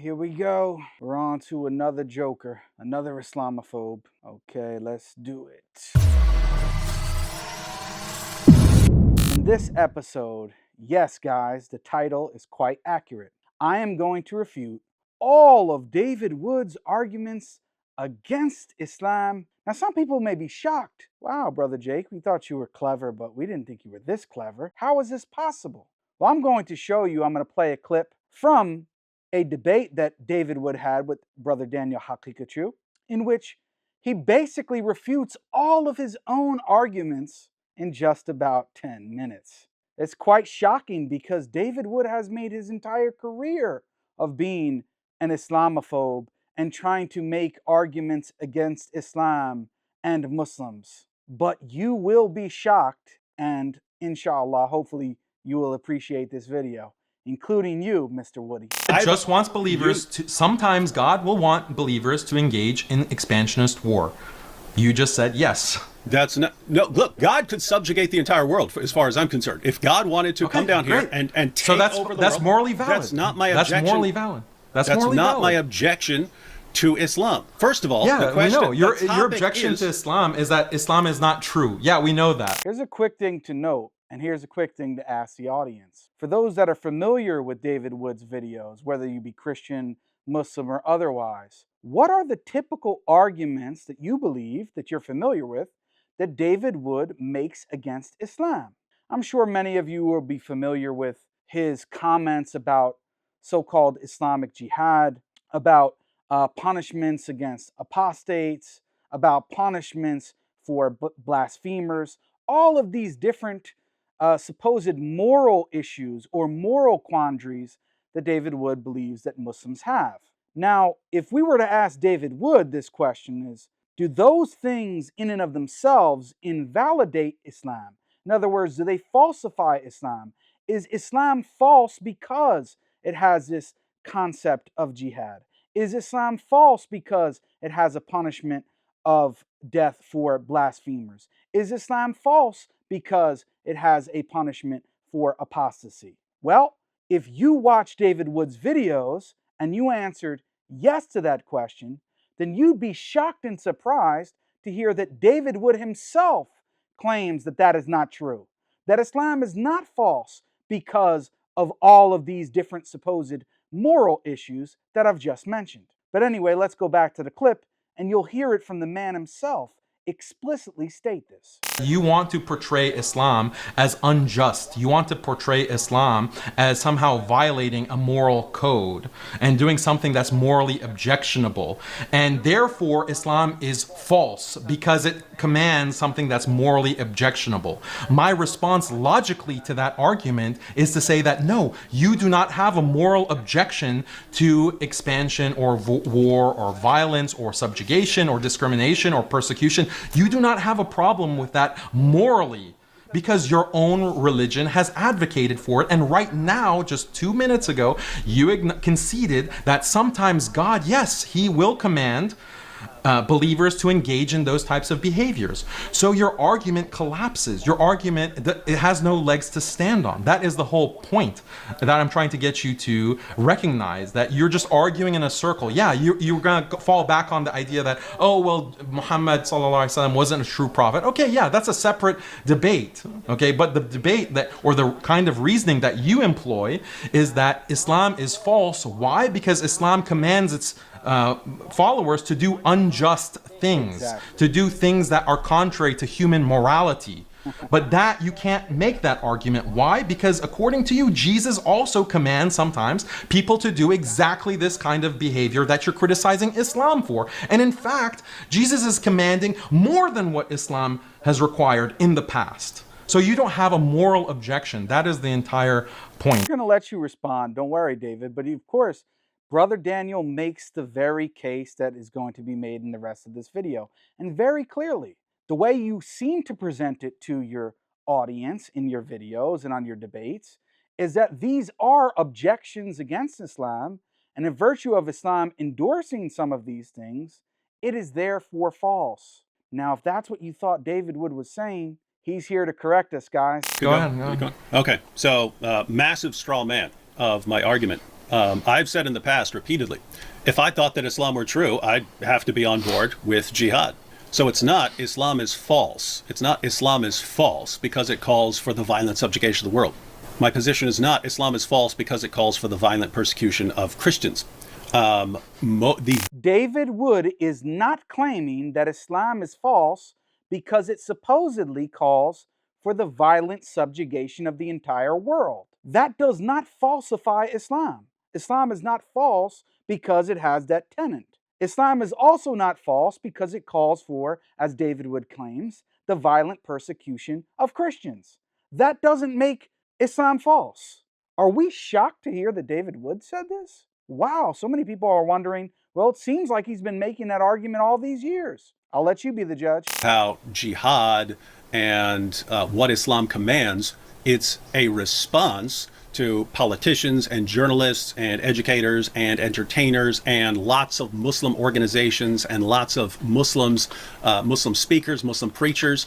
Here we go. We're on to another joker, another Islamophobe. Okay, let's do it. In this episode, yes guys, the title is quite accurate. I am going to refute all of David Wood's arguments against Islam. Now some people may be shocked. Wow, Brother Jake, we thought you were clever, but we didn't think you were this clever. How is this possible? Well, I'm going to show you, I'm going to play a clip from a debate that David Wood had with Brother Daniel Hakikachu, in which he basically refutes all of his own arguments in just about 10 minutes. It's quite shocking because David Wood has made his entire career of being an Islamophobe and trying to make arguments against Islam and Muslims. But you will be shocked, and inshallah, hopefully you will appreciate this video, including you, Mr. Woody. God just wants believers to, sometimes God will want believers to engage in expansionist war. You just said yes. That's not, no, look, God could subjugate the entire world as far as I'm concerned. If God wanted to come down here and take over the world. That's morally valid. That's not my objection. That's morally valid. That's not valid. my objection to Islam. First of all, the question, we know. Your objection to Islam is that Islam is not true. Yeah, we know that. Here's a quick thing to note, and here's a quick thing to ask the audience. For those that are familiar with David Wood's videos, whether you be Christian, Muslim, or otherwise, what are the typical arguments that you believe, that you're familiar with, that David Wood makes against Islam? I'm sure many of you will be familiar with his comments about so-called Islamic jihad, about punishments against apostates, about punishments for blasphemers, all of these different supposed moral issues or moral quandaries that David Wood believes that Muslims have. Now, if we were to ask David Wood this question is, do those things in and of themselves invalidate Islam? In other words, do they falsify Islam? Is Islam false because it has this concept of jihad? Is Islam false because it has a punishment of death for blasphemers? Is Islam false because it has a punishment for apostasy? Well, if you watch David Wood's videos and you answered yes to that question, then you'd be shocked and surprised to hear that David Wood himself claims that that is not true. That Islam is not false because of all of these different supposed moral issues that I've just mentioned. But anyway, let's go back to the clip and you'll hear it from the man himself explicitly state this. You want to portray Islam as unjust. You want to portray Islam as somehow violating a moral code and doing something that's morally objectionable. And therefore, Islam is false because it commands something that's morally objectionable. My response logically to that argument is to say that no, you do not have a moral objection to expansion or war or violence or subjugation or discrimination or persecution. You do not have a problem with that morally because your own religion has advocated for it. And right now, just 2 minutes ago, you conceded that sometimes God, yes, he will command believers to engage in those types of behaviors. So your argument collapses. Your argument, it has no legs to stand on. That is the whole point that I'm trying to get you to recognize, that you're just arguing in a circle. Yeah, you're going to fall back on the idea that, oh, well, Muhammad sallallahu alaihi wasallam wasn't a true prophet. Okay, yeah, that's a separate debate. Okay, but the debate that, or the kind of reasoning that you employ is that Islam is false. Why? Because Islam commands its followers to do unjust things, to do things that are contrary to human morality. But that you can't make that argument. Why? Because according to you, Jesus also commands sometimes people to do exactly this kind of behavior that you're criticizing Islam for. And in fact, Jesus is commanding more than what Islam has required in the past. So you don't have a moral objection. That is the entire point. I'm going to let you respond. Don't worry, David. But of course, Brother Daniel makes the very case that is going to be made in the rest of this video. And very clearly, the way you seem to present it to your audience in your videos and on your debates is that these are objections against Islam, and in virtue of Islam endorsing some of these things, it is therefore false. Now, if that's what you thought David Wood was saying, he's here to correct us, guys. Go ahead. Okay, so massive straw man of my argument I've said in the past repeatedly, if I thought that Islam were true, I'd have to be on board with jihad. So it's not Islam is false. It's not Islam is false because it calls for the violent subjugation of the world. My position is not Islam is false because it calls for the violent persecution of Christians. David Wood is not claiming that Islam is false because it supposedly calls for the violent subjugation of the entire world. That does not falsify Islam. Islam is not false because it has that tenet. Islam is also not false because it calls for, as David Wood claims, the violent persecution of Christians. That doesn't make Islam false. Are we shocked to hear that David Wood said this? Wow, so many people are wondering, well, it seems like he's been making that argument all these years. I'll let you be the judge. How jihad and what Islam commands, it's a response to politicians and journalists and educators and entertainers and lots of Muslim organizations and lots of Muslims, Muslim speakers, Muslim preachers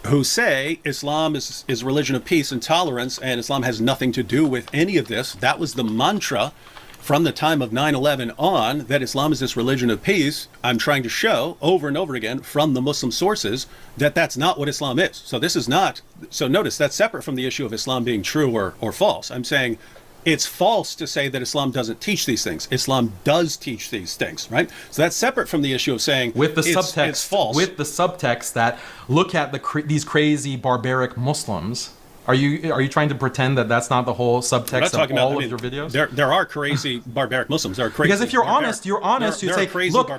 who say Islam is a religion of peace and tolerance and Islam has nothing to do with any of this. That was the mantra from the time of 9/11 on, that Islam is this religion of peace. I'm trying to show over and over again from the Muslim sources that that's not what Islam is. So this is not, so notice that's separate from the issue of Islam being true or false. I'm saying it's false to say that Islam doesn't teach these things. Islam does teach these things, right? So that's separate from the issue of saying with the subtext, it's false. With the subtext that look at these crazy barbaric Muslims. Are you trying to pretend that that's not the whole subtext of all of your videos? There are crazy barbaric Muslims. There are crazy. Because if you're honest, you say, look,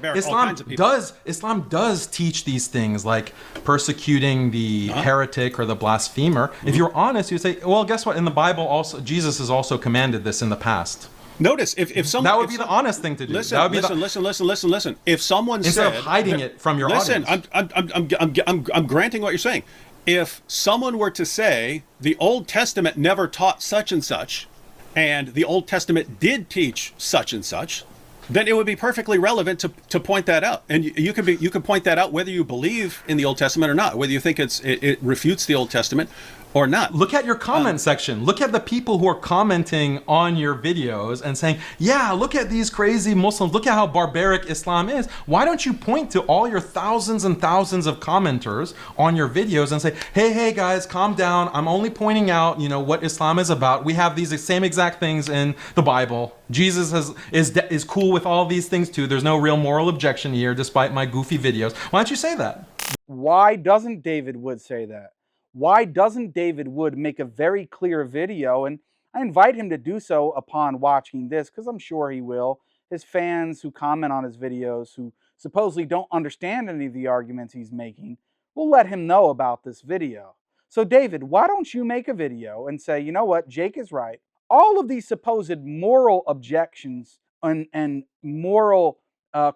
Islam does teach these things like persecuting the heretic or the blasphemer. If you're honest, you say, well, guess what? In the Bible, also Jesus has also commanded this in the past. Notice if someone that would be the honest thing to do. Listen. If someone instead of hiding it from your audience, I'm granting what you're saying. If someone were to say the Old Testament never taught such and such, and the Old Testament did teach such and such, then it would be perfectly relevant to point that out. And you can point that out whether you believe in the Old Testament or not, whether you think it refutes the Old Testament or not. Look at your comment section. Look at the people who are commenting on your videos and saying, yeah, look at these crazy Muslims. Look at how barbaric Islam is. Why don't you point to all your thousands and thousands of commenters on your videos and say, hey guys, calm down. I'm only pointing out, what Islam is about. We have these same exact things in the Bible. Jesus is cool with all these things too. There's no real moral objection here, despite my goofy videos. Why don't you say that? Why doesn't David Wood say that? Why doesn't David Wood make a very clear video? And I invite him to do so upon watching this, because I'm sure he will. His fans who comment on his videos, who supposedly don't understand any of the arguments he's making, will let him know about this video. So David, why don't you make a video and say, you know what, Jake is right. All of these supposed moral objections and moral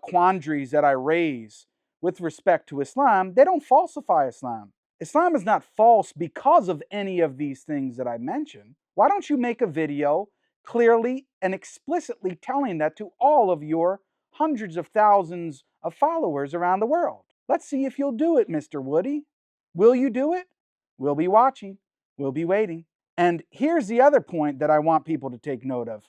quandaries that I raise with respect to Islam, they don't falsify Islam. Islam is not false because of any of these things that I mentioned. Why don't you make a video clearly and explicitly telling that to all of your hundreds of thousands of followers around the world? Let's see if you'll do it, Mr. Woody. Will you do it? We'll be watching. We'll be waiting. And here's the other point that I want people to take note of.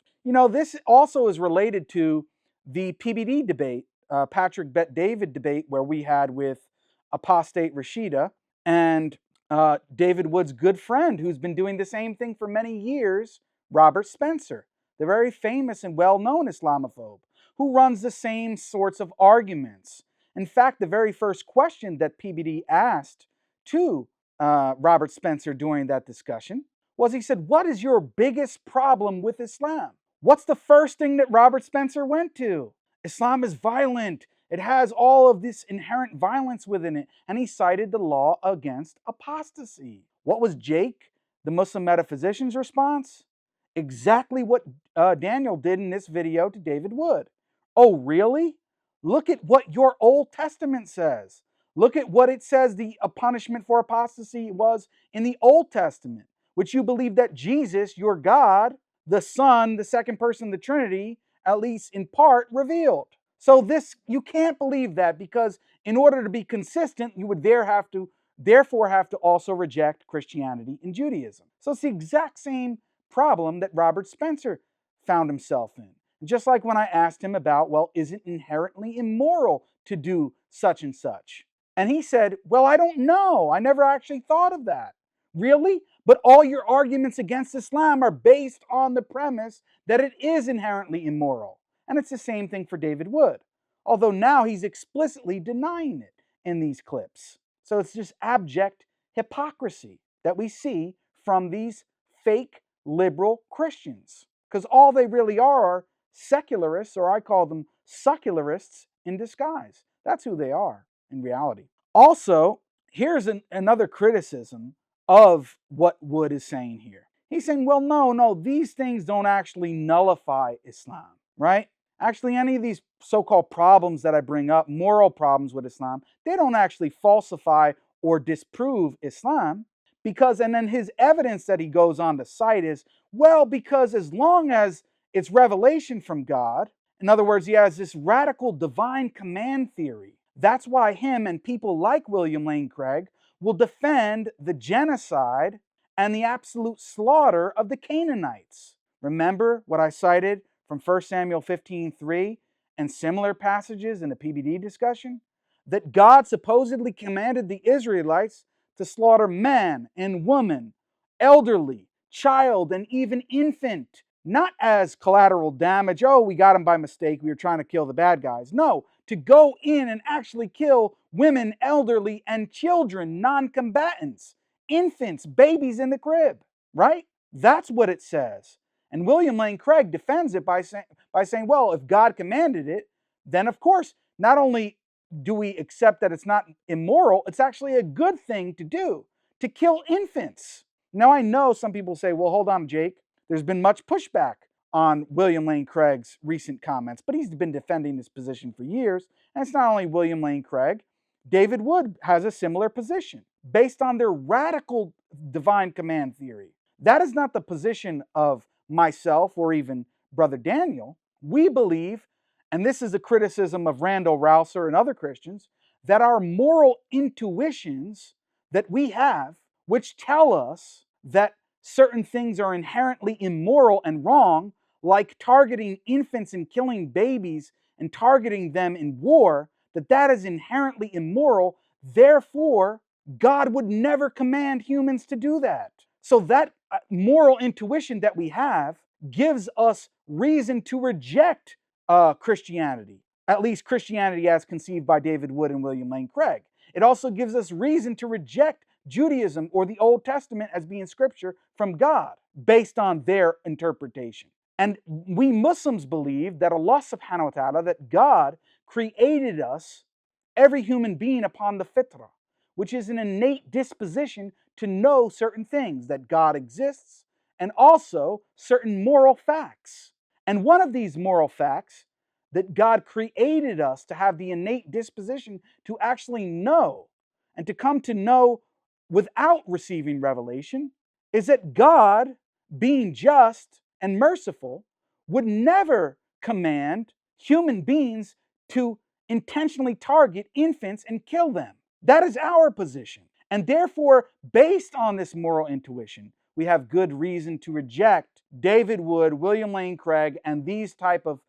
This also is related to the PBD debate, Patrick Bet David debate, where we had with apostate Rashida and David Wood's good friend, who's been doing the same thing for many years, Robert Spencer, the very famous and well-known Islamophobe, who runs the same sorts of arguments. In fact, the very first question that PBD asked to Robert Spencer during that discussion was, he said, what is your biggest problem with Islam? What's the first thing that Robert Spencer went to? Islam is violent. It has all of this inherent violence within it. And he cited the law against apostasy. What was Jake, the Muslim Metaphysician's response? Exactly what Daniel did in this video to David Wood. Oh, really? Look at what your Old Testament says. Look at what it says the punishment for apostasy was in the Old Testament, which you believe that Jesus, your God, the Son, the second person of the Trinity, at least in part, revealed. So you can't believe that, because in order to be consistent, you would therefore have to also reject Christianity and Judaism. So it's the exact same problem that Robert Spencer found himself in. Just like when I asked him about, well, is it inherently immoral to do such and such? And he said, well, I don't know. I never actually thought of that. Really? But all your arguments against Islam are based on the premise that it is inherently immoral. And it's the same thing for David Wood, although now he's explicitly denying it in these clips. So it's just abject hypocrisy that we see from these fake liberal Christians, because all they really are secularists, or I call them succularists in disguise. That's who they are in reality. Also, here's another criticism of what Wood is saying here. He's saying, well, no, these things don't actually nullify Islam, right? Actually, any of these so-called problems that I bring up, moral problems with Islam, they don't actually falsify or disprove Islam. Because, and then his evidence that he goes on to cite is, well, because as long as it's revelation from God, in other words, he has this radical divine command theory. That's why him and people like William Lane Craig will defend the genocide and the absolute slaughter of the Canaanites. Remember what I cited from 1 Samuel 15:3 and similar passages in the PBD discussion? That God supposedly commanded the Israelites to slaughter man and woman, elderly, child, and even infant, not as collateral damage. Oh, we got them by mistake. We were trying to kill the bad guys. No, to go in and actually kill women, elderly, and children, non-combatants, infants, babies in the crib, right? That's what it says. And William Lane Craig defends it by saying, well, if God commanded it, then of course, not only do we accept that it's not immoral, it's actually a good thing to do, to kill infants. Now, I know some people say, well, hold on, Jake. There's been much pushback on William Lane Craig's recent comments, but he's been defending this position for years. And it's not only William Lane Craig. David Wood has a similar position based on their radical divine command theory. That is not the position of myself or even Brother Daniel. We believe, and this is a criticism of Randall Rouser and other Christians, that our moral intuitions that we have, which tell us that certain things are inherently immoral and wrong, like targeting infants and killing babies and targeting them in war, that is inherently immoral. Therefore, God would never command humans to do that. So that moral intuition that we have gives us reason to reject Christianity, at least Christianity as conceived by David Wood and William Lane Craig. It also gives us reason to reject Judaism or the Old Testament as being scripture from God based on their interpretation. And we Muslims believe that Allah subhanahu wa ta'ala, that God created us, every human being, upon the fitrah, which is an innate disposition to know certain things, that God exists, and also certain moral facts. And one of these moral facts, that God created us to have the innate disposition to actually know, and to come to know without receiving revelation, is that God, being just and merciful, would never command human beings to intentionally target infants and kill them. That is our position. And therefore, based on this moral intuition, we have good reason to reject David Wood, William Lane Craig, and these type of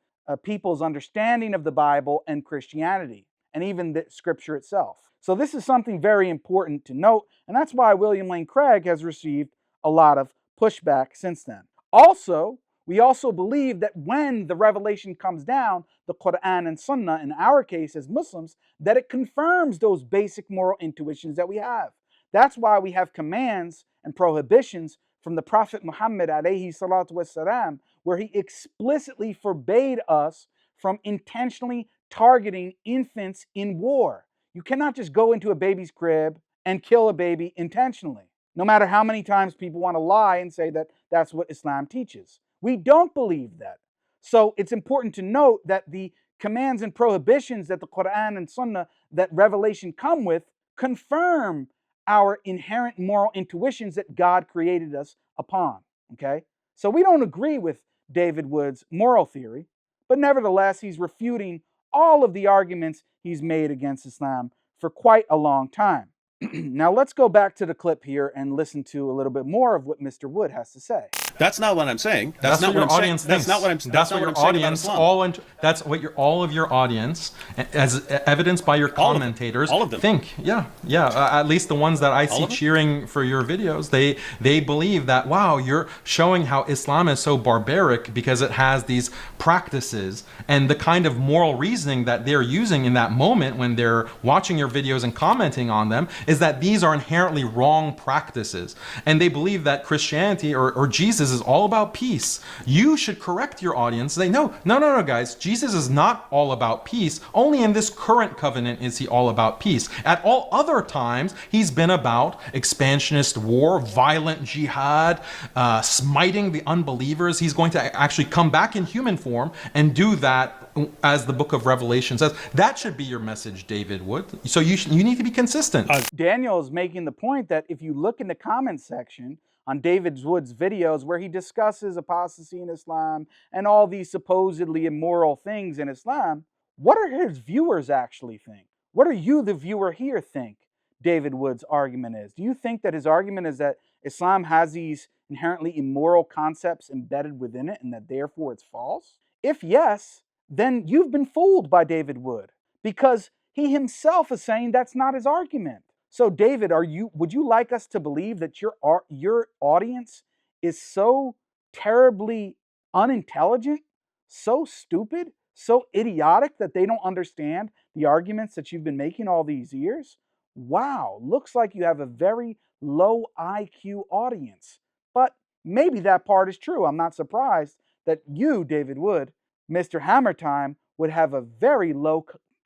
people's understanding of the Bible and Christianity, and even the scripture itself. So this is something very important to note, and that's why William Lane Craig has received a lot of pushback since then. Also, we also believe that when the revelation comes down, the Quran and Sunnah, in our case as Muslims, that it confirms those basic moral intuitions that we have. That's why we have commands and prohibitions from the Prophet Muhammad alayhi salatu wasalam, where he explicitly forbade us from intentionally targeting infants in war. You cannot just go into a baby's crib and kill a baby intentionally, no matter how many times people want to lie and say that that's what Islam teaches. We don't believe that. So it's important to note that the commands and prohibitions that the Quran and Sunnah, that revelation come with, confirm our inherent moral intuitions that God created us upon. Okay? So we don't agree with David Wood's moral theory, but nevertheless, he's refuting all of the arguments he's made against Islam for quite a long time. Now let's go back to the clip here and listen to a little bit more of what Mr. Wood has to say. That's not what I'm saying. That's not what your I'm saying. audience That's thinks. not what I'm. That's what not your what I'm saying about audience Islam. that's what all of your audience, as evidenced by your All of them. commentators, All of them. think. Yeah, yeah. At least the ones that I see of them? cheering for your videos, they believe that, wow, you're showing how Islam is so barbaric because it has these practices, and the kind of moral reasoning that they're using in that moment when they're watching your videos and commenting on them is that these are inherently wrong practices, and they believe that Christianity or Jesus is all about peace. You should correct your audience. They no, guys. Jesus is not all about peace. Only in this current covenant is he all about peace. At all other times, he's been about expansionist war, violent jihad, smiting the unbelievers. He's going to actually come back in human form and do that, as the book of Revelation says. That should be your message, David Wood. So you need to be consistent. Daniel is making the point that if you look in the comment section on David Wood's videos where he discusses apostasy in Islam and all these supposedly immoral things in Islam, what are his viewers actually think? What are you, the viewer here, think David Wood's argument is? Do you think that his argument is that Islam has these inherently immoral concepts embedded within it and that therefore it's false? If yes, then you've been fooled by David Wood, because he himself is saying that's not his argument. So, David, would you like us to believe that your audience is so terribly unintelligent, so stupid, so idiotic that they don't understand the arguments that you've been making all these years? Wow, looks like you have a very low IQ audience. But maybe that part is true. I'm not surprised that you, David Wood, Mr. Hammer Time, would have a very low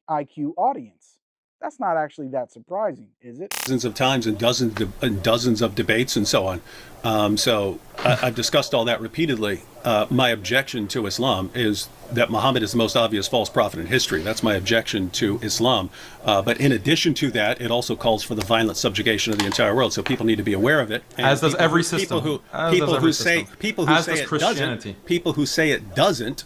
IQ audience. That's not actually that surprising, is it? Dozens of times and dozens of debates and so on. So I've discussed all that repeatedly. My objection to Islam is that Muhammad is the most obvious false prophet in history. That's my objection to Islam. But in addition to that, it also calls for the violent subjugation of the entire world. So people need to be aware of it. And as does every system. People who say it doesn't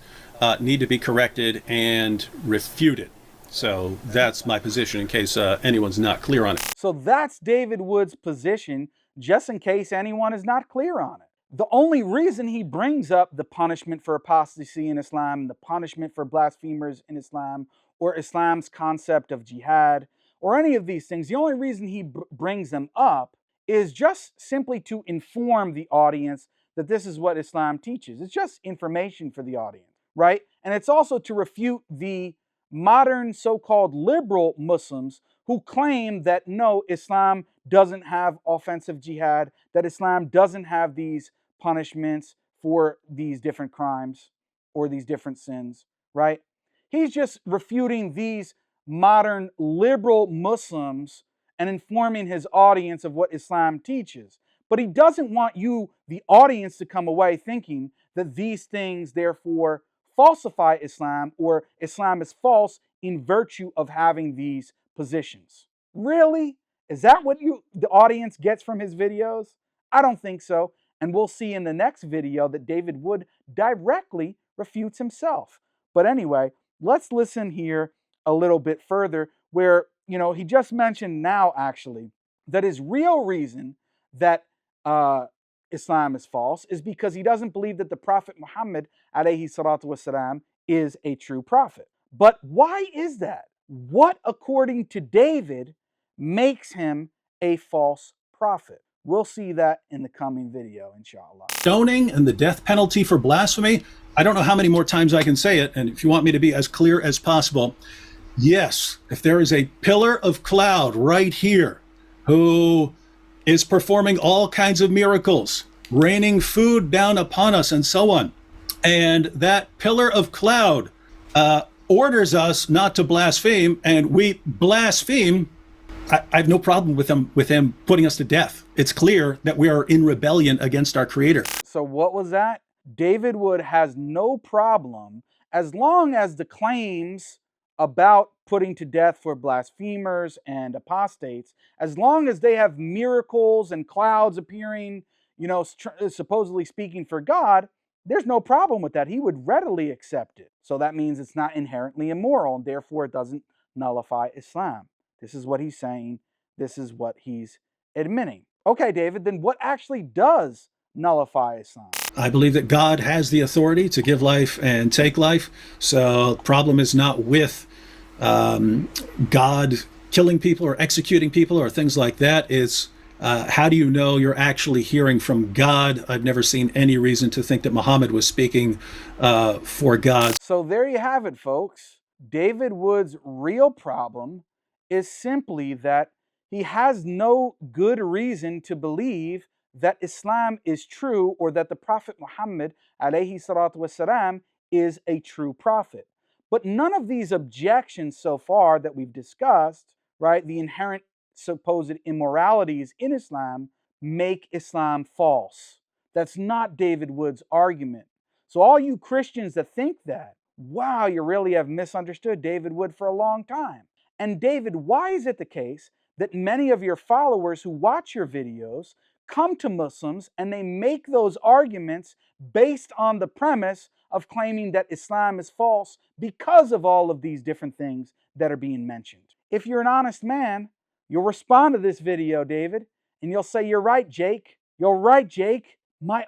need to be corrected and refuted. So that's my position in case anyone's not clear on it. So that's David Wood's position, just in case anyone is not clear on it. The only reason he brings up the punishment for apostasy in Islam, the punishment for blasphemers in Islam, or Islam's concept of jihad, or any of these things, the only reason he brings them up is just simply to inform the audience that this is what Islam teaches. It's just information for the audience, right? And it's also to refute the modern so-called liberal Muslims who claim that no, Islam doesn't have offensive jihad, that Islam doesn't have these punishments for these different crimes or these different sins, right? He's just refuting these modern liberal Muslims and informing his audience of what Islam teaches. But he doesn't want you, the audience, to come away thinking that these things therefore falsify Islam or Islam is false in virtue of having these positions. Really? Is that what the audience gets from his videos? I don't think so. And we'll see in the next video that David Wood directly refutes himself. But anyway, let's listen here a little bit further where, he just mentioned now actually that his real reason that Islam is false is because he doesn't believe that the Prophet Muhammad alayhi salatu wasalam is a true prophet. But why is that? What, according to David, makes him a false prophet? We'll see that in the coming video, inshallah. Stoning and the death penalty for blasphemy. I don't know how many more times I can say it, and if you want me to be as clear as possible, yes, if there is a pillar of cloud right here who is performing all kinds of miracles, raining food down upon us and so on, and that pillar of cloud orders us not to blaspheme, and we blaspheme, I have no problem with him putting us to death. It's clear that we are in rebellion against our Creator. So what was that? David Wood has no problem as long as the claims about putting to death for blasphemers and apostates, as long as they have miracles and clouds appearing, supposedly speaking for God, there's no problem with that. He would readily accept it. So that means it's not inherently immoral, and therefore it doesn't nullify Islam. This is what he's saying. This is what he's admitting. Okay, David, then what actually does nullify Islam? I believe that God has the authority to give life and take life. So the problem is not with God killing people or executing people or things like that. It's how do you know you're actually hearing from God? I've never seen any reason to think that Muhammad was speaking for God. So there you have it, folks. David Wood's real problem is simply that he has no good reason to believe that Islam is true or that the Prophet Muhammad alayhi salatu wasalam is a true prophet. But none of these objections so far that we've discussed, right, the inherent supposed immoralities in Islam, make Islam false. That's not David Wood's argument. So all you Christians that think that, wow, you really have misunderstood David Wood for a long time. And David, why is it the case that many of your followers who watch your videos come to Muslims and they make those arguments based on the premise of claiming that Islam is false because of all of these different things that are being mentioned? If you're an honest man, you'll respond to this video, David, and you'll say, "You're right, Jake. You're right, Jake. My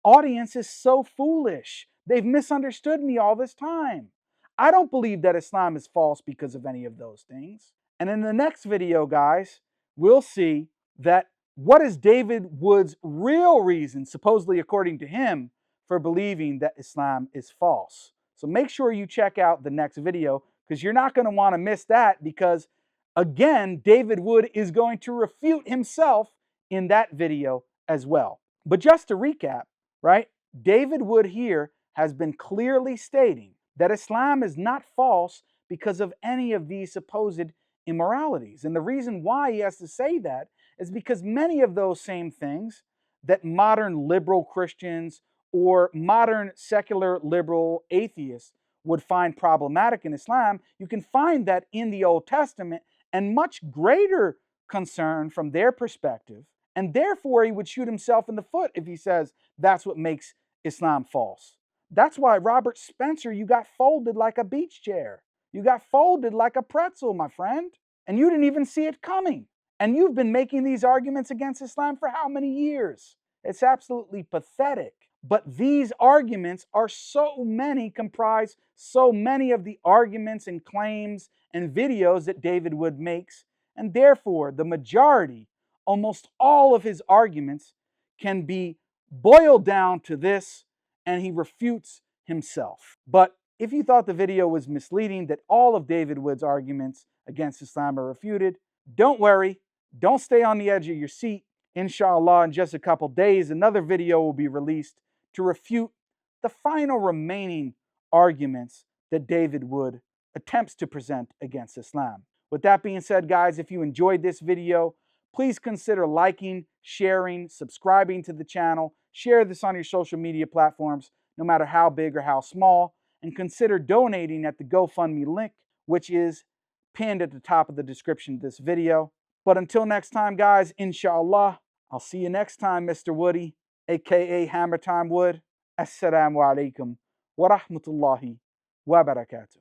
audience is so foolish. They've misunderstood me all this time. I don't believe that Islam is false because of any of those things." And in the next video, guys, we'll see that what is David Wood's real reason, supposedly according to him, for believing that Islam is false. So make sure you check out the next video because you're not going to want to miss that because, again, David Wood is going to refute himself in that video as well. But just to recap, right, David Wood here has been clearly stating that Islam is not false because of any of these supposed immoralities. And the reason why he has to say that is because many of those same things that modern liberal Christians or modern secular liberal atheists would find problematic in Islam, you can find that in the Old Testament, and much greater concern from their perspective. And therefore, he would shoot himself in the foot if he says that's what makes Islam false. That's why, Robert Spencer, you got folded like a beach chair. You got folded like a pretzel, my friend. And you didn't even see it coming. And you've been making these arguments against Islam for how many years? It's absolutely pathetic. But these arguments are comprise so many of the arguments and claims and videos that David Wood makes. And therefore, the majority, almost all of his arguments can be boiled down to this, and he refutes himself. But if you thought the video was misleading, that all of David Wood's arguments against Islam are refuted, don't worry. Don't stay on the edge of your seat. Inshallah, in just a couple days, another video will be released to refute the final remaining arguments that David Wood attempts to present against Islam. With that being said, guys, if you enjoyed this video, please consider liking, sharing, subscribing to the channel. Share this on your social media platforms, no matter how big or how small. And consider donating at the GoFundMe link, which is pinned at the top of the description of this video. But until next time, guys, inshallah, I'll see you next time, Mr. Woody, aka Hammer Time Wood. Assalamu alaikum wa rahmatullahi wa barakatuh.